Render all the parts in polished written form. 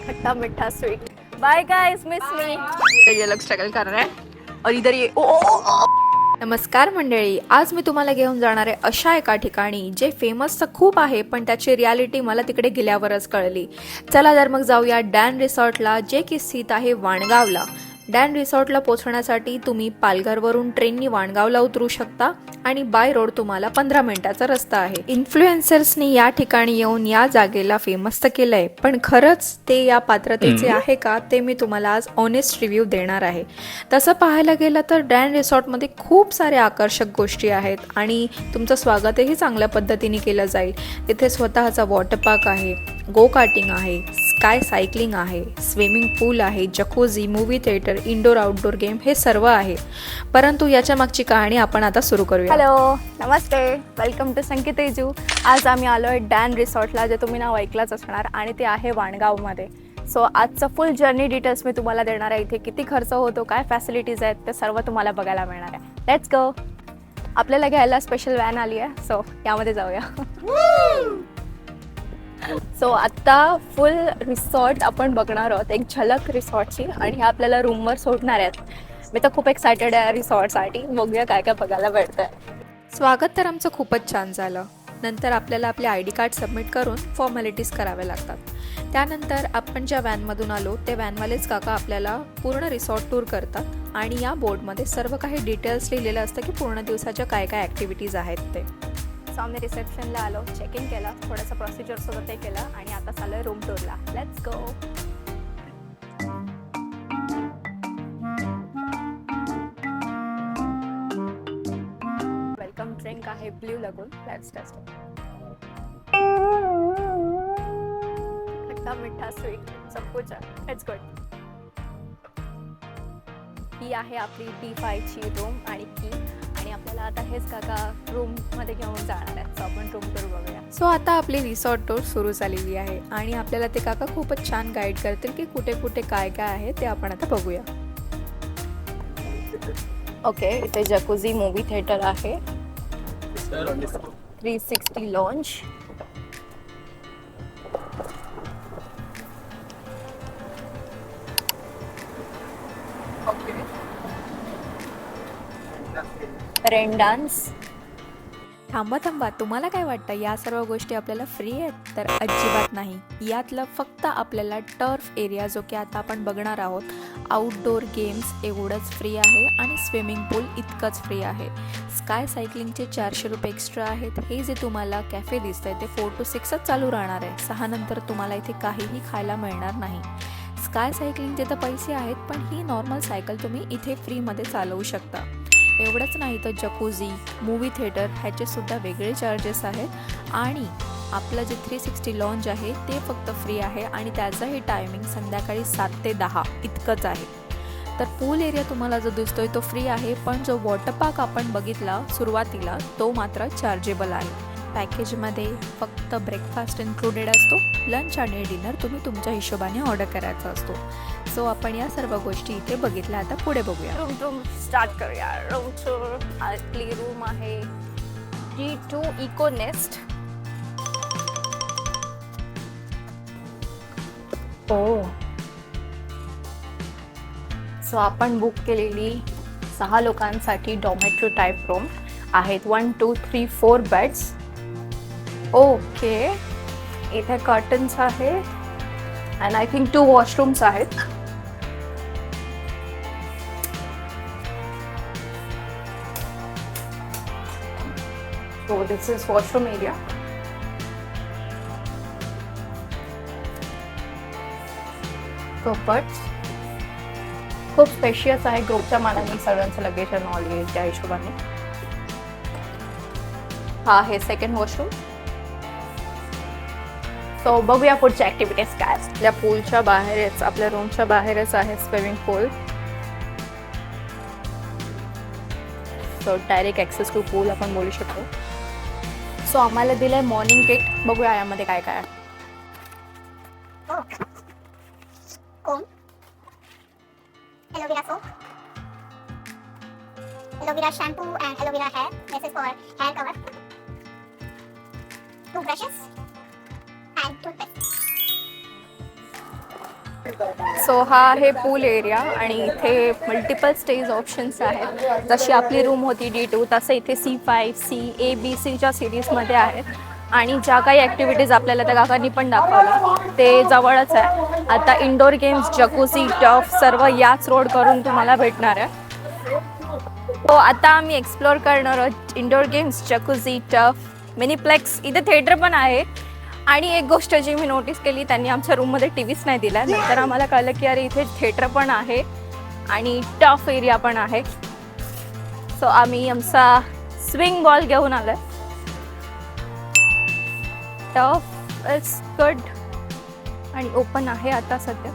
खट्टा मीठा sweet. Bye guys, miss me. ये लोग स्ट्रगल कर रहे हैं और इधर ये ओ। नमस्कार मंडळी, आज मी तुम्हाला घेऊन जाणार आहे अशा एका ठिकाणी जे फेमस तर खूप आहे, पण त्याची रियालिटी मला तिकडे गेल्यावरच कळली। चला तर मग जाऊया डॅन रिसॉर्टला, जे की स्थित आहे वाणगावला। डॅन रिसॉर्टला पोहोचण्यासाठी तुम्ही पालघरवरून ट्रेननी वाणगावला उतरू शकता आणि बाय रोड तुम्हाला 15 मिनिटाचा रस्ता आहे। इन्फ्लुएन्सर्सनी या ठिकाणी येऊन या जागेला फेमस तर केलंय, पण खरंच ते या पात्रतेचे आहे का, ते मी तुम्हाला आज ऑनेस्ट रिव्ह्यू देणार आहे। तसं पाहायला गेलं तर डॅन रिसॉर्टमध्ये खूप साऱ्या आकर्षक गोष्टी आहेत आणि तुमचं स्वागतही चांगल्या पद्धतीने केलं जाईल। इथे स्वतःचा वॉटर पार्क आहे, गो कार्टिंग आहे, स्काय सायकलिंग आहे, स्विमिंग पूल आहे, jacuzzi, movie theatre, indoor outdoor game हे सर्व आहे। परंतु याच्या मागची कहाणी आपण आता सुरू करूया। हॅलो, नमस्ते, वेलकम टू संकेतेजू। आज आम्ही आलो आहे डॅन रिसॉर्टला, जे तुम्ही नाव ऐकलंच असणार, आणि ते आहे वाणगावमध्ये। सो आजचं फुल जर्नी डिटेल्स मी तुम्हाला देणार आहे। इथे किती खर्च होतो, काय फॅसिलिटीज आहेत, ते सर्व तुम्हाला बघायला मिळणार आहे। Let's go. आपल्याला घ्यायला स्पेशल व्हॅन आली आहे, सो यामध्ये जाऊया। सो आता फुल रिसॉर्ट आपण बघणार आहोत, एक झलक रिसॉर्टची, आणि हे आपल्याला रूमवर सोडणार आहेत। मी तर खूप एक्सायटेड आहे रिसॉर्टसाठी, बघूया काय काय बघायला भेटतंय। स्वागत तर आमचं खूपच छान झालं। नंतर आपल्याला आपले ID कार्ड सबमिट करून फॉर्मॅलिटीज कराव्या लागतात। त्यानंतर आपण ज्या व्हॅनमधून आलो ते व्हॅनवालेच काका आपल्याला पूर्ण रिसॉर्ट टूर करतात आणि या बोर्डमध्ये सर्व काही डिटेल्स लिहिलेलं असतं की पूर्ण दिवसाच्या काय काय ॲक्टिव्हिटीज आहेत ते। सो आम्ही रिसेप्शनला आलो, चेक इन केलं, थोडंसं प्रोसिजरसोबत ते केलं आणि आता चालू रूम टूरला। Let's go. वेलकम ड्रिंक आहे blue lagoon, let's taste it. खट्टा मीठा स्वीट सब कुछ आहे, इट्स गुड। ही आहे आपली D5 ची रूम आणि की, आणि आपल्याला आता हेच काका रूम मध्ये घेऊन जाणार आहेत। सो आपण रूम टूर बघूया। सो आता आपली रिसॉर्ट टूर सुरू झालेली आहे आणि आपल्याला ते काका खूपच छान गाईड करतील की कुठे कुठे काय काय आहे ते आपण आता बघूया। ओके, इथे जकूझी, मूवी थिएटर आहे, 360 लॉन्ज, रेन डान्स। थांबा, तुम्हाला काय वाटतं या सर्व गोष्टी आपल्याला फ्री आहेत? तर अजिबात नाही। यातलं फक्त आपल्याला टर्फ एरिया, जो की आता आपण बघणार आहोत, आउटडोर गेम्स एवढंच फ्री आहे आणि स्विमिंग पूल इतकंच फ्री आहे। स्काय सायकलिंगचे 400 रुपये एक्स्ट्रा आहेत। हे जे तुम्हाला कॅफे दिसतंय ते 4 to 6च चालू राहणार आहे। 6 नंतर तुम्हाला इथे काहीही खायला मिळणार नाही। स्काय सायकलिंगचे तर पैसे आहेत, पण ही नॉर्मल सायकल तुम्ही इथे फ्रीमध्ये चालवू शकता। एवढंच नाही तर जकूझी, मूवी थिएटर ह्याचे सुद्धा वेगळे चार्जेस आहेत आणि आपलं जे 360 लॉन्ज आहे ते फक्त फ्री आहे आणि त्याचंही टायमिंग संध्याकाळी 7 ते 10 इतकंच आहे। तर पूल एरिया तुम्हाला जो दिसतोय तो फ्री आहे, पण जो वॉटर पार्क आपण बघितला सुरुवातीला तो मात्र चार्जेबल आहे। पॅकेजमध्ये फक्त ब्रेकफास्ट इन्क्लुडेड असतो, लंच आणि डिनर तुम्ही तुमच्या हिशोबाने ऑर्डर करायचा असतो। सो आपण या सर्व गोष्टी इथे बघितल्या, आता पुढे बघूया। रूम स्टार्ट करूया। Room tour. आपली रूम आहे D2 इको नेस्ट। सो आपण बुक केलेली 6 लोकांसाठी डॉर्मेटरी टाईप रूम आहेत। 1 2 3 4 बेड्स। ओके, इथे कर्टन्स आहे आणि आय थिंक 2 वॉशरूम्स आहेत। So this is washroom area. कपड्स खूप स्पेशियस आहे, ग्रुपच्या मानाने सगळ्यांचं लगेज आणि ऑल येईल त्या हिशोबाने। हा आहे सेकंड वॉशरूम। सो बघूया पुढच्या ऍक्टिव्हिटीज काय। आपल्या पूलच्या बाहेरच, आपल्या रूमच्या बाहेरच आहे swimming pool. So direct access to pool आपण बोलू शकतो। सो आम्हाला दिलंय मॉर्निंग किट, बघूया यामध्ये काय काय आहे। Aloe vera soap, aloe vera shampoo and aloe vera hair. This is for hair cover. 2 brushes and toothpaste. So हा आहे पूल एरिया आणि इथे मल्टिपल स्टेज ऑप्शन्स आहेत. जशी आपली रूम होती D2 तसं इथे C5, ABC च्या सिरीजमध्ये आहेत. आणि ज्या काही ॲक्टिव्हिटीज आपल्याला त्या काकांनी पण दाखवल्या ते जवळच आहे. आता इंडोर गेम्स, जकुसी, टफ सर्व याच रोड करून तुम्हाला भेटणार आहे. तो आता आम्ही एक्सप्लोअर करणार आहोत इंडोर गेम्स, जकुसी, टफ, मिनीप्लेक्स. इथे थिएटर पण आहे. आणि एक गोष्ट जी मी नोटीस केली, त्यांनी आमच्या रूममध्ये टी व्हीच नाही दिला. नंतर आम्हाला कळलं की अरे इथे थिएटर पण आहे आणि टफ एरिया पण आहे. सो आम्ही आमचा स्विंग बॉल घेऊन आलोय. टफ इज गुड आणि ओपन आहे आता सध्या,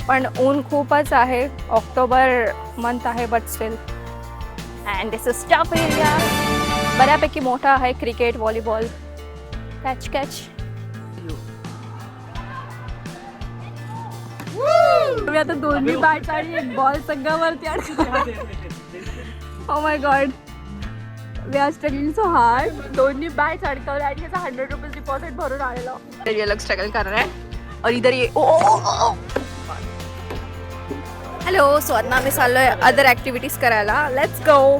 पण ऊन खूपच आहे. ऑक्टोबर मंथ आहे but still. And this is tough area. बऱ्यापैकी मोठा आहे. क्रिकेट, व्हॉलीबॉल, कॅच तुम्ही आता दोन्ही बॅट्स आणि एक बॉल संघावरती oh my god, we are struggling so hard. दोन्ही बॅट्स अडकवल्या आणि त्याचा ₹100 डिपॉझिट भरून आलेला. ये लोग स्ट्रगल कर रहे हैं और इधर ये ओ हॅलो. सो आता आम्ही चाललोय अदर ॲक्टिव्हिटीज करायला. Let's go.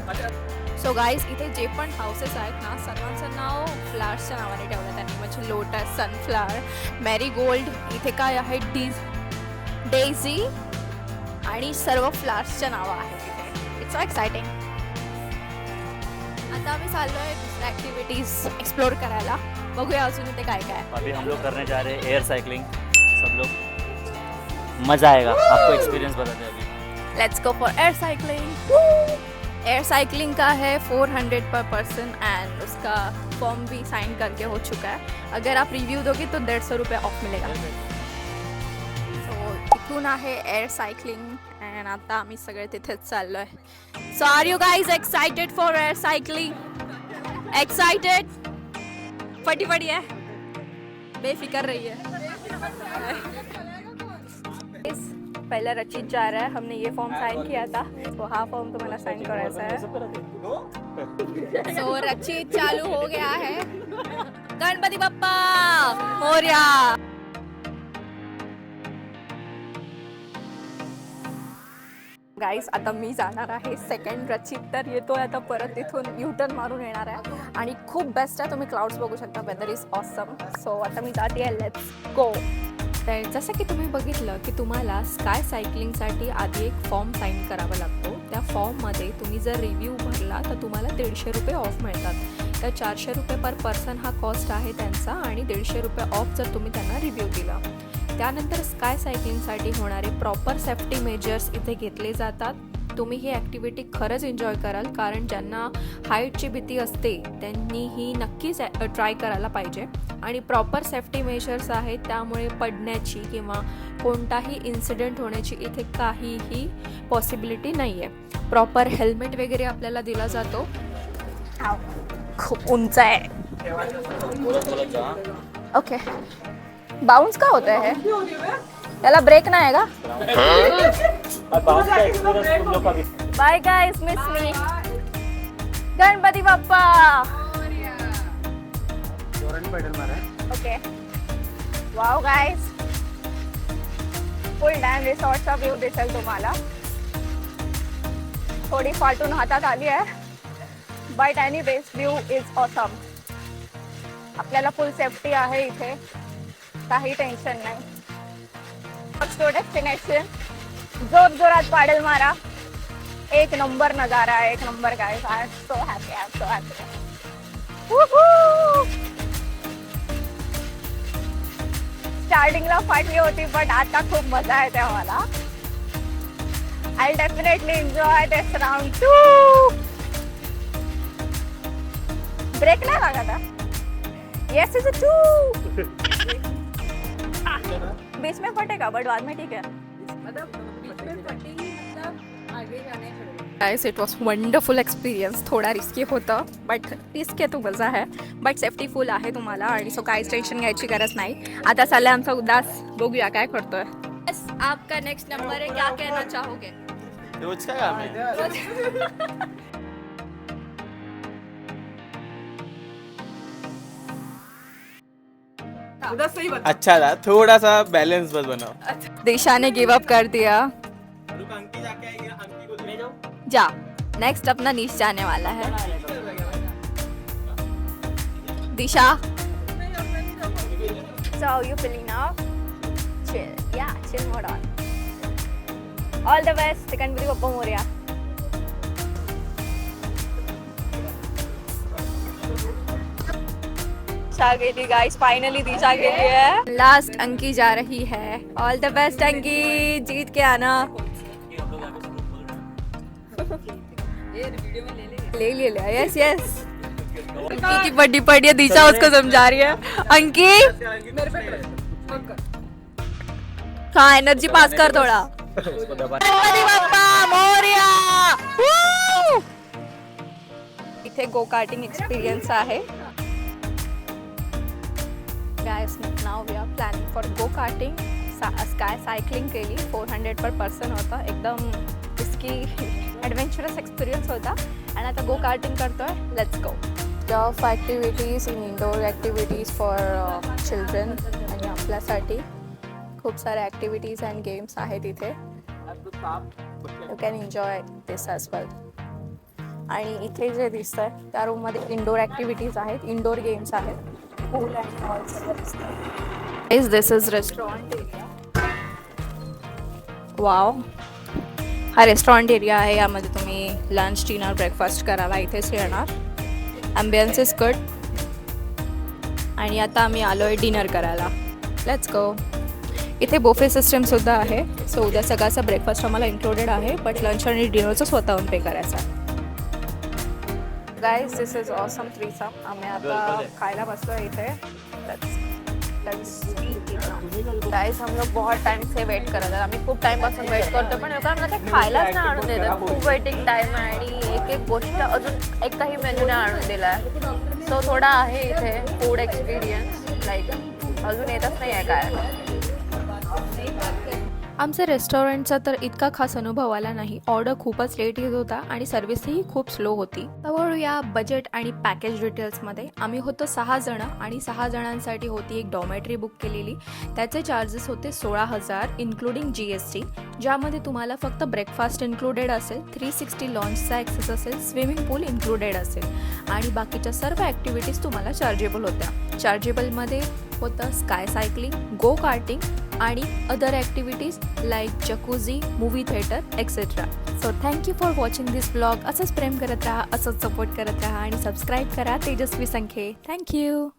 सो गाईज, इथे जे पण हाऊसेस आहेत ना, सर्वांचं नाव फ्लावर्सच्या नावाने ठेवलं त्यांनी. म्हणजे लोटस, सनफ्लावर, मॅरीगोल्ड, इथे काय आहे डेझी आणि सर्व फ्लावर्सच्या नावं आहेत इथे. It's so exciting. आता आम्ही चाललोय दुसऱ्या ॲक्टिव्हिटीज एक्सप्लोर करायला. बघूया अजून इथे काय काय. अभी हम लोग करने जा रहे हैं एयर साइकिलिंग. सब लोग मज़ा आएगा, आपको एक्सपीरियंस बताते हैं अभी. Let's go for air cycling. Air cycling का है 400 पर पर्सन एंड उसका फॉर्म भी साइन करके हो चुका है. अगर आप रिव्यू दोगे तो ₹150 ऑफ मिलेगा. सो इथून आहे एअर सायकलिंग अँड आता आम्ही सगळे तिथेच चाललो आहे. So are you guys excited for air cycling? Excited? फटी है, बेफिक्र रही है. पहला रचित जा रहा है. हमने ये फॉर्म साइन किया था, तो हा फॉर्म तुम्हाला साइन करायचा है. सो रचित चालू हो गया है. गणपती बाप्पा मोरया. गाईस, आता मी जाणार आहे सेकंड. रचित तर येतोय आता परत तिथून युटर्न मारून येणार आहे आणि खूप बेस्ट आहे. तुम्ही क्लाउड्स बघू शकता. Weather is awesome. सो आता मी जाते आहे. Let's go. तर जसं की तुम्ही बघितलं की तुम्हाला स्काय सायकलिंगसाठी आधी एक फॉर्म साईन करावा लागतो. त्या फॉर्ममध्ये तुम्ही जर रिव्ह्यू भरला तर तुम्हाला ₹150 ऑफ मिळतात. तर ₹400 पर पर्सन हा कॉस्ट आहे त्यांचा आणि ₹150 ऑफ जर तुम्ही त्यांना रिव्ह्यू दिला. त्यानंतर स्काय सायकलिंगसाठी होणारे प्रॉपर सेफ्टी मेजर्स इथे घेतले जातात. तुम्ही ही ॲक्टिव्हिटी खरंच एन्जॉय कराल, कारण ज्यांना हाईटची भीती असते त्यांनी ही नक्कीच ट्राय करायला पाहिजे. आणि प्रॉपर सेफ्टी मेजर्स आहेत, त्यामुळे पडण्याची किंवा कोणताही इन्सिडेंट होण्याची इथे काहीही पॉसिबिलिटी नाही आहे. प्रॉपर हेल्मेट वगैरे आपल्याला दिला जातो. खूप उंच आहे. ओके, बाउंस का होता है? त्याला ब्रेक नाही आहे का? Bye guys, miss me. Ganpati Bappa. Okay, wow guys, full dam रिसॉर्टचा व्ह्यू दिसेल तुम्हाला. थोडी फाटून हातात आली आहे, but anyways view is awesome. आपल्याला फुल सेफ्टी आहे इथे, काही टेन्शन नाही. डेस्टिनेशन जोर जोरात पाडेल मारा. एक नंबर नजारा आहे, एक number. Guys, I am so happy, I am so happy. स्टार्टिंगला फाटली होती, बट आता खूप मजा येते आम्हाला. I definitely enjoy this round 2. Break नाही लागत आहे. Yes is 2. बीच में फटेगा बट बाद में ठीक है. Guys, it was wonderful experience. थोडा रिस्की होतं, बट रिस्क आहे तो मजा आहे. बट सेफ्टी फुल आहे तुम्हाला आणि सो काहीच टेन्शन घ्यायची गरज नाही. आता चाललंय आमचा उदास, बघूया काय करतोय. आपका नेक्स्ट नंबर है, क्या कहना चाहोगे? रोज का काम है. अच्छा था, थोड़ा सा बैलेंस बस बनाओ। दिशा ने गिव अप कर दिया। जा, नेक्स्ट अपना नीश जाने वाला है। दिशा, so how you feeling now? Chill, yeah, chill mode on. All the best, Ganpati Bappa Morya. दिशा गेली गाइस, फाइनली दिशा गेली है। लास्ट अंकी जा रही है। ऑल द बेस्ट अंकी, जीत के आना। ले लिया, यस यस। अंकी की बड्डी पड़ी है, दिशा उसको समझा रही है। अंकी हाँ, एनर्जी पास कर थोड़ा। गणपती बाप्पा मोरया। Woo! इथे गो कार्टिंग एक्सपिरियन्स आहे। Guys, now we are planning for go karting. Sky cycling केली, 400 per person होता, एकदम इसकी adventurous experience होता. आणि आता go karting करतोय. Let's go. Turf activities in indoor activities for children आणि आपल्यासाठी खूप सारे activities and games आहेत इथे. You can enjoy this as well. आणि इथे जे दिसतंय त्या रूम मध्ये इंडोर ऍक्टिव्हिटीज आहेत, इंडोर गेम्स आहेत. पूल अँड ऑल सगळं दिसतंय. दिस इज रेस्टॉरंट एरिया. वाव, हा रेस्टॉरंट एरिया आहे. यामध्ये तुम्ही लंच, डिनर, ब्रेकफास्ट करायला इथेच येणार. Ambience is good. आणि आता आम्ही आलोय डिनर करायला. Let's go. इथे बोफे सिस्टम सुद्धा आहे. सो उद्या सगळ्याचा ब्रेकफास्ट आम्हाला इन्क्लुडेड आहे, बट लंच आणि डिनरचं स्वतःहून पे करायचा. Guys, this is awesome threesome. आम्ही आता खायला बसलो इथे. गाइस, हम लोग बहुत टाइम से वेट करत आहे. आम्ही खूप टाइम पासून वेट करतो, पण लोकांना ते खायलाच नाही आणून देतात. खूप वेटिंग टाइम आहे आणि एक एक गोष्ट अजून एकही मेन्यू नाही आणून दिला आहे. सो थोडा आहे इथे फूड एक्सपिरियन्स, लाईक अजून येतच नाही आहे काय. आमच्या रेस्टॉरंटचा तर इतका खास अनुभव आला नाही. ऑर्डर खूपच लेट येत होता आणि सर्व्हिसही खूप स्लो होती. तर या बजेट आणि पॅकेज डिटेल्समध्ये आम्ही होतो 6 जण आणि 6 जणांसाठी होती एक डॉमेट्री बुक केलेली. त्याचे चार्जेस होते 16,000 इन्क्लुडिंग GST, ज्यामध्ये तुम्हाला फक्त ब्रेकफास्ट इन्क्लुडेड असेल, 360 लॉन्चचा ॲक्सेस असेल, स्विमिंग पूल इन्क्लुडेड असेल आणि बाकीच्या सर्व ॲक्टिव्हिटीज तुम्हाला चार्जेबल होत्या. चार्जेबलमध्ये होतं स्काय सायकलिंग, गो कार्टिंग आणि other activities like jacuzzi, movie theatre etcetera. So thank you for watching this blog. असंच प्रेम करत राहा, असंच सपोर्ट करत राहा आणि सबस्क्राईब करा तेजस्वी संखे. थँक्यू.